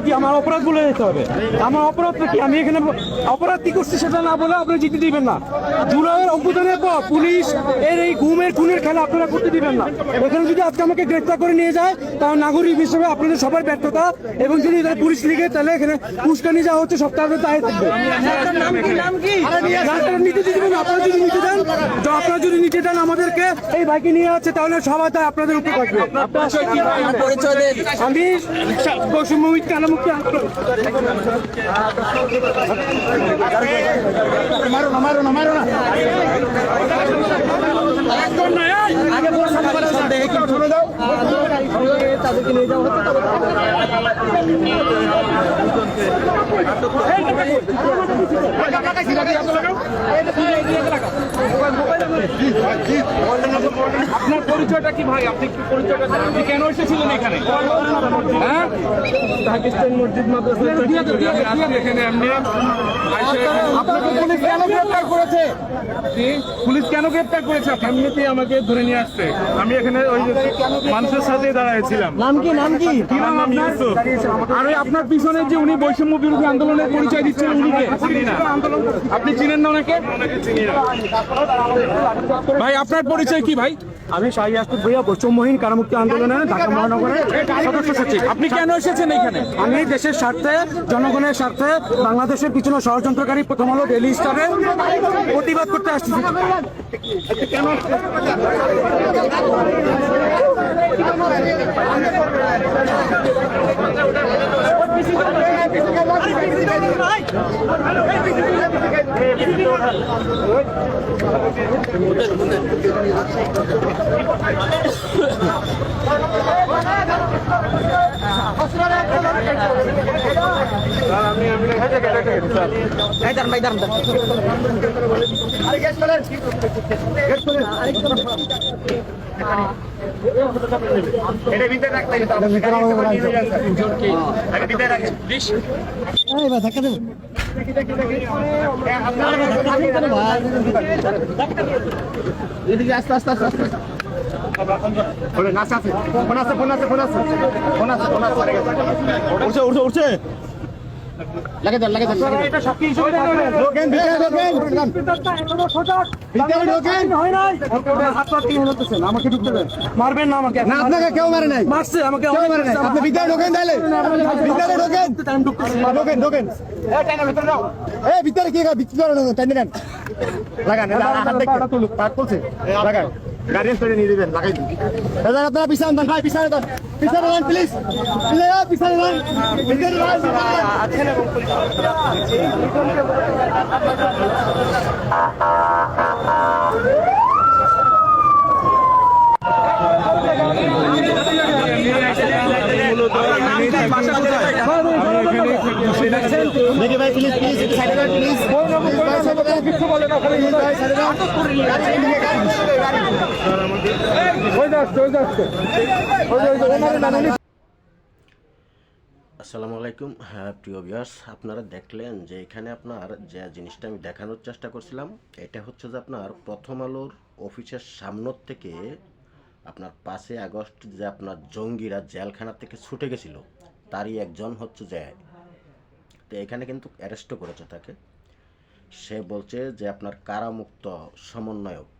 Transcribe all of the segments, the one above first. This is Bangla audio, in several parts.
কি? আমার অপরাধ বলে যেতে হবে? আমার অপরাধটা কি? আমি এখানে অপরাধ কি করছি সেটা না বলে আপনি জিতে দিবেন না। জুলাইয়ের অভ্যুত্থানের পর পুলিশ এই ঘুমের খুনের খেলা আপনারা করতে দিবেন না। এখানে যদি আজকে আমাকে গ্রেফতার করে নিয়ে যায় তাহলে নাগরিক হিসেবে আপনাদের সবার ব্যর্থতা, এবং যদি পুলিশ লিগে তাহলে এখানে উস্কানি যাওয়া হচ্ছে সপ্তাহে দায় থাকবে। নিতে দিবেন না। আপনারা যদি নিতে দেন, আপনারা যদি নিতে দেন আমাদেরকে এই বাইকে নিয়ে আছে তাহলে সবাই তাই আপনাদের উপর থাকবে। আমি বৈষম্যবিদ কানামুক্তি আন্দোলন। তাদেরকে নিয়ে যাওয়া হচ্ছে। আপনার পরিচয়টা কি ভাই? আপনি কি পরিচয়টা, আপনি কেন এসেছিলেন এখানে? হ্যাঁ, পাকিস্তান মসজিদ মাদ্রাসা এখানে এমনি আপনাকে পুলিশ কেন গ্রেফতার করেছে? পুলিশ কেন গ্রেপ্তার করেছে? এমনিতেই আমাকে ধরে নিয়ে আসছে। আমি এখানে ওই মানুষের সাথে দাঁড়াইছিলাম। নাম কি? নাম কি? আমার নাম ইউসুফ। আর আপনার পিছনে যে উনি বৈষম্য বিরোধী আন্দোলনের পরিচয় দিচ্ছেন, উনিকে চিনি না। আপনি চিনেন না ওনাকে? চিনি না ভাই। আপনার পরিচয় কি ভাই? আমি শাহী আসফ ভুঁইয়া, বৈষম্যহীন কারামুক্তি আন্দোলনের ঢাকা মহানগরের সদস্য সচিব। আপনি কেন এসেছেন এখানে? আমি দেশের স্বার্থে, জনগণের স্বার্থে, বাংলাদেশের পিছনে ষড়যন্ত্রকারী প্রথম আলো ডেইলি স্টারে প্রতিবাদ করতে আসছি। কেন? আস্তে আস্তে আস্তে আস্তে উঠছে। লাগে দেন, লাগে দেন। এটা সব কি হিসেবে ঢোকেন, ভিতরে ঢোকেন। হয় নাই। হাত পা কি হতেছেন? আমাকে ঢুকতে দেন। মারবেন না আমাকে। না, আপনাকে কেউ মারে নাই। মারছে আমাকে। কেউ মারে নাই। আপনি ভিতরে ঢোকেন তাহলে। ভিতরে ঢোকেন। টাইম ঢুকতেছি। ঢোকেন, ঢোকেন। এই টাইম ভিতরে যাও। এই ভিতরে কি ভিতরে টাইম দেন। লাগান। হাত দেখতে। হাত তুলছে। লাগান। গাড়ি স্টার্টে নিয়ে দিবেন, লাগাই দিন। দাদা আপনারা পিছনে দেন, ভাই পিছনে দেন। পিছনে দেন প্লিজ। প্লিজ পিছনে দেন। ভিতরে দেন। আছেন এবং পুলিশ দেখি ভাই প্লিজ প্লিজ সাইডে দেন প্লিজ। কিছু বলে না, খালি সাইডে দেন। আসসালামু আলাইকুম। হ্যাঁ প্রিয় ভিউয়ার্স, আপনারা দেখলেন যে এখানে আপনার যে জিনিসটা আমি দেখানোর চেষ্টা করছিলাম, এটা হচ্ছে যে আপনার প্রথম আলোর অফিসের সামনের থেকে আপনার 5 আগস্ট যে আপনার জঙ্গিরা জেলখানা থেকে ছুটে গেছিল তারই একজন হচ্ছে যে, তো এখানে কিন্তু অ্যারেস্টও করেছে তাকে। সে বলছে যে আপনার কারামুক্ত সমন্বয়ক।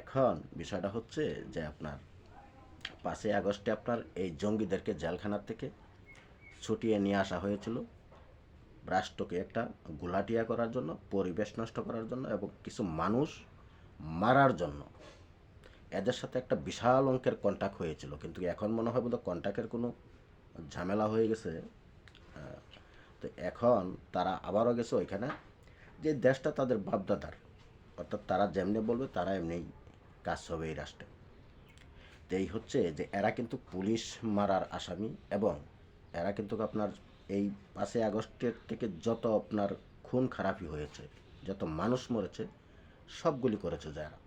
এখন বিষয়টা হচ্ছে যে আপনার 5 আগস্টে আপনার এই জঙ্গিদেরকে জেলখানা থেকে ছুটিয়ে নিয়ে আসা হয়েছিল রাষ্ট্রকে একটা গুলাটিয়া করার জন্য, পরিবেশ নষ্ট করার জন্য এবং কিছু মানুষ মারার জন্য। এদের সাথে একটা বিশাল অঙ্কের কন্ট্যাক্ট হয়েছিল, কিন্তু এখন মনে হয় বোধহয় কন্ট্যাক্টের কোনো ঝামেলা হয়ে গেছে। তো এখন তারা আবারও গেছে ওইখানে, যে দেশটা তাদের বাপদাদার, অর্থাৎ তারা যেমনি বলবে তারা এমনি কাজ হবে এই রাষ্ট্রে। তো এই হচ্ছে যে এরা কিন্তু পুলিশ মারার আসামি, এবং এরা কিন্তু আপনার এই 5 আগস্টের থেকে যত আপনার খুন খারাপি হয়েছে, যত মানুষ মরেছে, সবগুলি করেছে যারা।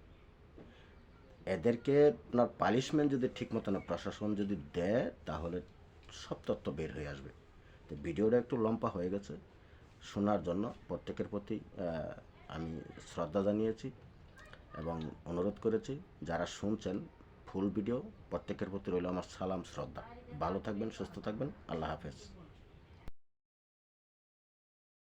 এদেরকে আপনার পানিশমেন্ট যদি ঠিক মতো না প্রশাসন যদি দেয় তাহলে সব তথ্য বের হয়ে আসবে। তো ভিডিওটা একটু লম্বা হয়ে গেছে, শোনার জন্য প্রত্যেকের প্রতি আমি শ্রদ্ধা জানিয়েছি এবং অনুরোধ করেছি যারা শুনছেন ফুল ভিডিও। প্রত্যেকের প্রতি রইল আমার সালাম শ্রদ্ধা। ভালো থাকবেন, সুস্থ থাকবেন। আল্লাহ হাফেজ।